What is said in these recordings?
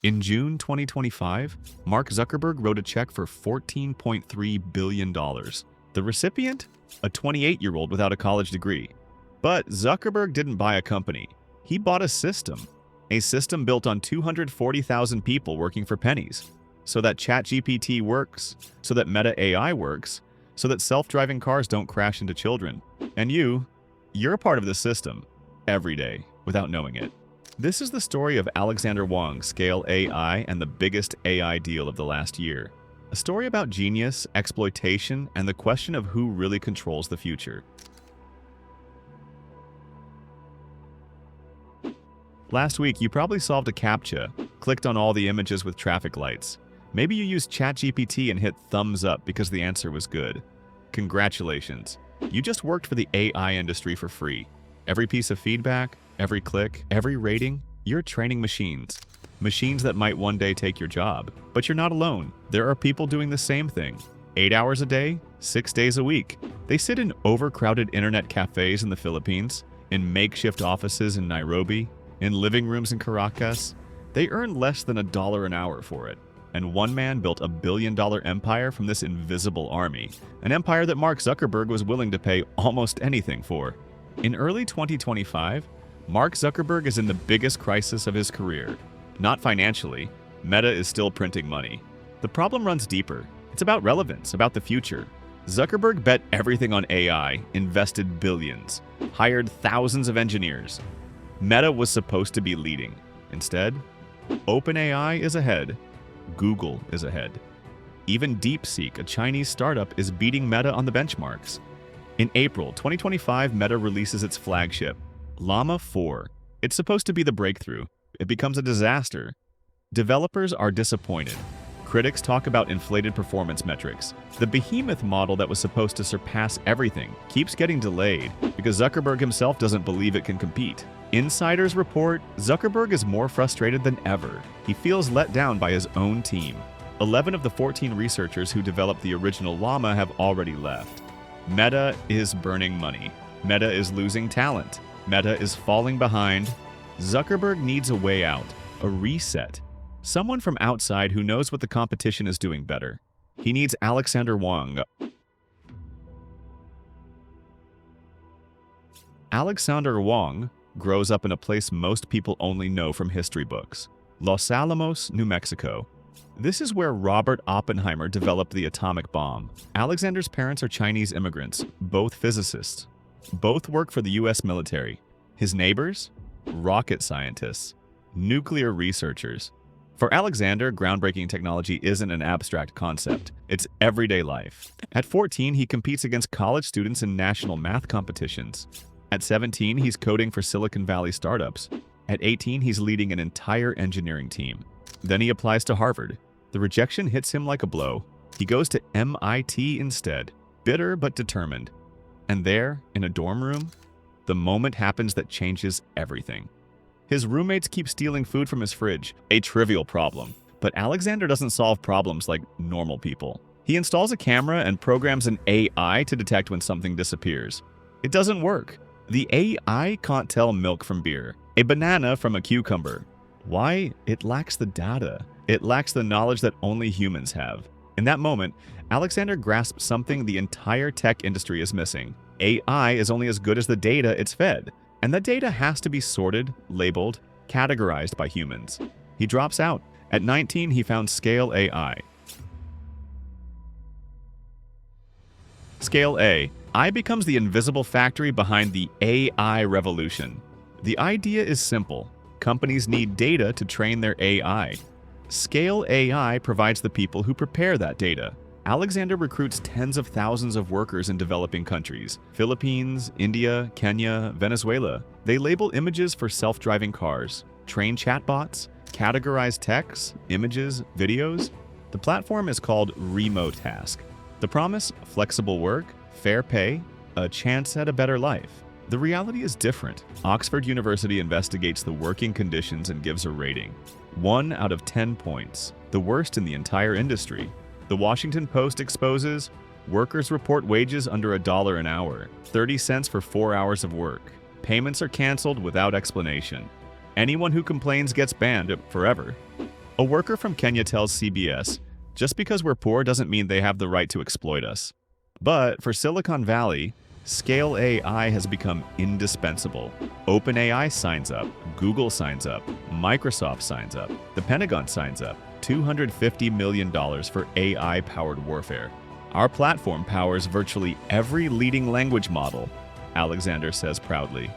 In June 2025, Mark Zuckerberg wrote a check for $14.3 billion. The recipient? A 28-year-old without a college degree. But Zuckerberg didn't buy a company. He bought a system built on 240,000 people working for pennies. So that ChatGPT works, so that Meta AI works, so that self-driving cars don't crash into children. And you're a part of the system, every day, without knowing it. This is the story of Alexandr Wang, Scale AI, and the biggest AI deal of the last year. A story about genius, exploitation, and the question of who really controls the future. Last week, you probably solved a CAPTCHA, clicked on all the images with traffic lights. Maybe you used ChatGPT and hit thumbs up because the answer was good. Congratulations. You just worked for the AI industry for free. Every piece of feedback, every click, every rating, you're training machines. Machines that might one day take your job. But you're not alone. There are people doing the same thing. 8 hours a day, 6 days a week. They sit in overcrowded internet cafes in the Philippines, in makeshift offices in Nairobi, in living rooms in Caracas. They earn less than $1 an hour for it. And one man built a billion-dollar empire from this invisible army. An empire that Mark Zuckerberg was willing to pay almost anything for. In early 2025, Mark Zuckerberg is in the biggest crisis of his career. Not financially. Meta is still printing money. The problem runs deeper. It's about relevance, about the future. Zuckerberg bet everything on AI, invested billions, hired thousands of engineers. Meta was supposed to be leading. Instead, OpenAI is ahead. Google is ahead. Even DeepSeek, a Chinese startup, is beating Meta on the benchmarks. In April 2025, Meta releases its flagship, Llama 4. It's supposed to be the breakthrough. It becomes a disaster. Developers are disappointed. Critics talk about inflated performance metrics. The behemoth model that was supposed to surpass everything keeps getting delayed because Zuckerberg himself doesn't believe it can compete. Insiders report Zuckerberg is more frustrated than ever. He feels let down by his own team. 11 of the 14 researchers who developed the original Llama have already left. Meta is burning money. Meta is losing talent. Meta is falling behind. Zuckerberg needs a way out, a reset. Someone from outside who knows what the competition is doing better. He needs Alexandr Wang. Alexander Wang grows up in a place most people only know from history books, Los Alamos, New Mexico. This is where Robert Oppenheimer developed the atomic bomb. Alexander's parents are Chinese immigrants, both physicists. Both work for the US military. His neighbors? Rocket scientists, nuclear researchers. For Alexander, groundbreaking technology isn't an abstract concept. It's everyday life. At 14, he competes against college students in national math competitions. At 17, he's coding for Silicon Valley startups. At 18, he's leading an entire engineering team. Then he applies to Harvard. The rejection hits him like a blow. He goes to MIT instead, bitter but determined. And there, in a dorm room, the moment happens that changes everything. His roommates keep stealing food from his fridge, a trivial problem. But Alexander doesn't solve problems like normal people. He installs a camera and programs an AI to detect when something disappears. It doesn't work. The AI can't tell milk from beer, a banana from a cucumber. Why? It lacks the data. It lacks the knowledge that only humans have. In that moment, Alexander grasps something the entire tech industry is missing. AI is only as good as the data it's fed, and that data has to be sorted, labeled, categorized by humans. He drops out. At 19, he found Scale AI. Scale AI becomes the invisible factory behind the AI revolution. The idea is simple. Companies need data to train their AI. Scale AI provides the people who prepare that data. Alexander recruits tens of thousands of workers in developing countries: Philippines, India, Kenya, Venezuela. They label images for self-driving cars, train chatbots, categorize text, images, videos. The platform is called Remote Task. The promise: flexible work, fair pay, a chance at a better life. The reality is different. Oxford University investigates the working conditions and gives a rating. 1 out of 10 points, the worst in the entire industry. The Washington Post exposes workers report wages under $1 an hour, 30 cents for 4 hours of work. Payments are canceled without explanation. Anyone who complains gets banned forever. A worker from Kenya tells CBS, "Just because we're poor doesn't mean they have the right to exploit us." But for Silicon Valley, scale AI has become indispensable. OpenAI signs up, Google signs up, Microsoft signs up, the Pentagon signs up, $250 million for AI-powered warfare. Our platform powers virtually every leading language model, Alexander says proudly.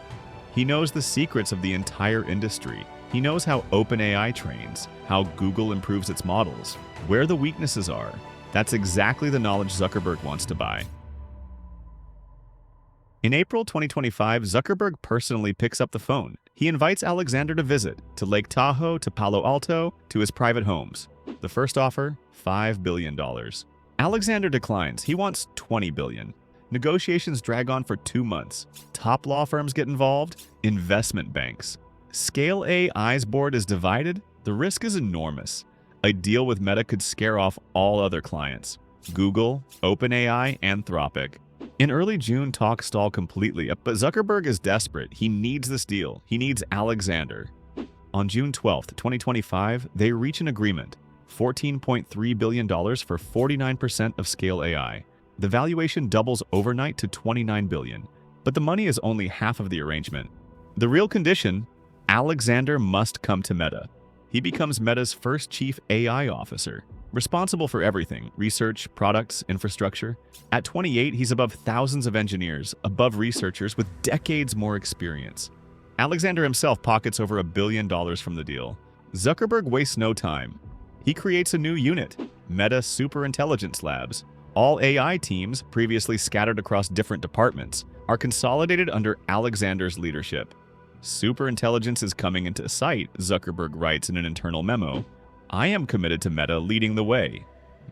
He knows the secrets of the entire industry. He knows how OpenAI trains, how Google improves its models, where the weaknesses are. That's exactly the knowledge Zuckerberg wants to buy. In April 2025, Zuckerberg personally picks up the phone. He invites Alexander to visit, to Lake Tahoe, to Palo Alto, to his private homes. The first offer, $5 billion. Alexander declines. He wants $20 billion. Negotiations drag on for 2 months. Top law firms get involved, investment banks. Scale AI's board is divided. The risk is enormous. A deal with Meta could scare off all other clients: Google, OpenAI, Anthropic. In early June, talks stall completely, but Zuckerberg is desperate. He needs this deal. He needs Alexander. On June 12, 2025, they reach an agreement: $14.3 billion for 49% of Scale AI. The valuation doubles overnight to $29 billion, but the money is only half of the arrangement. The real condition: Alexander must come to Meta. He becomes Meta's first chief AI officer, responsible for everything: research, products, infrastructure. At 28, he's above thousands of engineers, above researchers with decades more experience. Alexander himself pockets over $1 billion from the deal. Zuckerberg wastes no time. He creates a new unit, Meta Superintelligence Labs. All AI teams, previously scattered across different departments, are consolidated under Alexander's leadership. Superintelligence is coming into sight, Zuckerberg writes in an internal memo. I am committed to Meta leading the way.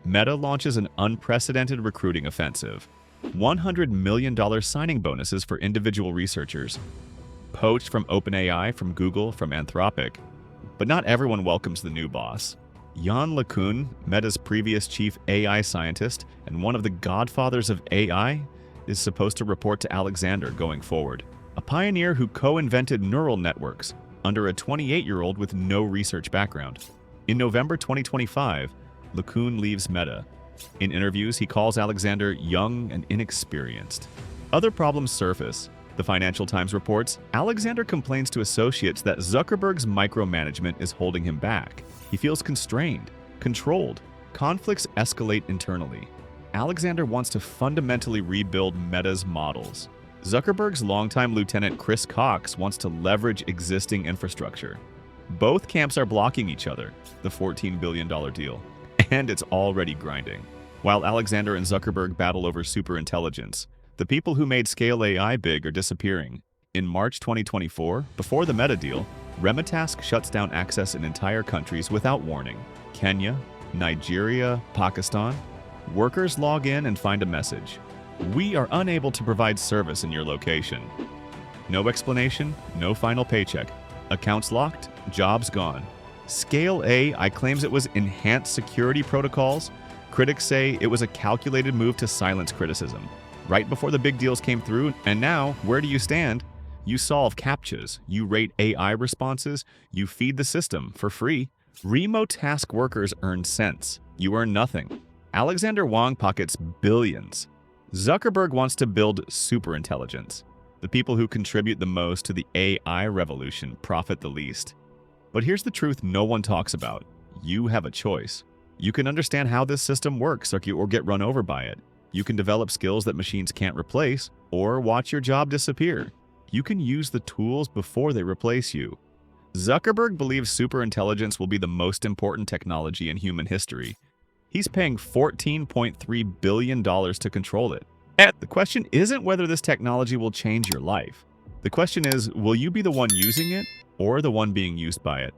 Meta launches an unprecedented recruiting offensive. $100 million signing bonuses for individual researchers. Poached from OpenAI, from Google, from Anthropic. But not everyone welcomes the new boss. Yann LeCun, Meta's previous chief AI scientist and one of the godfathers of AI, is supposed to report to Alexander going forward. A pioneer who co-invented neural networks under a 28-year-old with no research background. In November 2025, LeCun leaves Meta. In interviews, he calls Alexander young and inexperienced. Other problems surface. The Financial Times reports, Alexander complains to associates that Zuckerberg's micromanagement is holding him back. He feels constrained, controlled. Conflicts escalate internally. Alexander wants to fundamentally rebuild Meta's models. Zuckerberg's longtime lieutenant Chris Cox wants to leverage existing infrastructure. Both camps are blocking each other, the $14 billion deal, and it's already grinding. While Alexander and Zuckerberg battle over superintelligence, the people who made Scale AI big are disappearing. In March 2024, before the Meta deal, Remitask shuts down access in entire countries without warning. Kenya, Nigeria, Pakistan. Workers log in and find a message: "We are unable to provide service in your location." No explanation, no final paycheck. Accounts locked, jobs gone. Scale AI claims it was enhanced security protocols. Critics say it was a calculated move to silence criticism. Right before the big deals came through, and now, where do you stand? You solve CAPTCHAs, you rate AI responses, you feed the system for free. Remote task workers earn cents. You earn nothing. Alexander Wang pockets billions. Zuckerberg wants to build superintelligence. The people who contribute the most to the AI revolution profit the least. But here's the truth no one talks about. You have a choice. You can understand how this system works or get run over by it. You can develop skills that machines can't replace, or watch your job disappear. You can use the tools before they replace you. Zuckerberg believes superintelligence will be the most important technology in human history. He's paying $14.3 billion to control it. And the question isn't whether this technology will change your life. The question is, will you be the one using it or the one being used by it?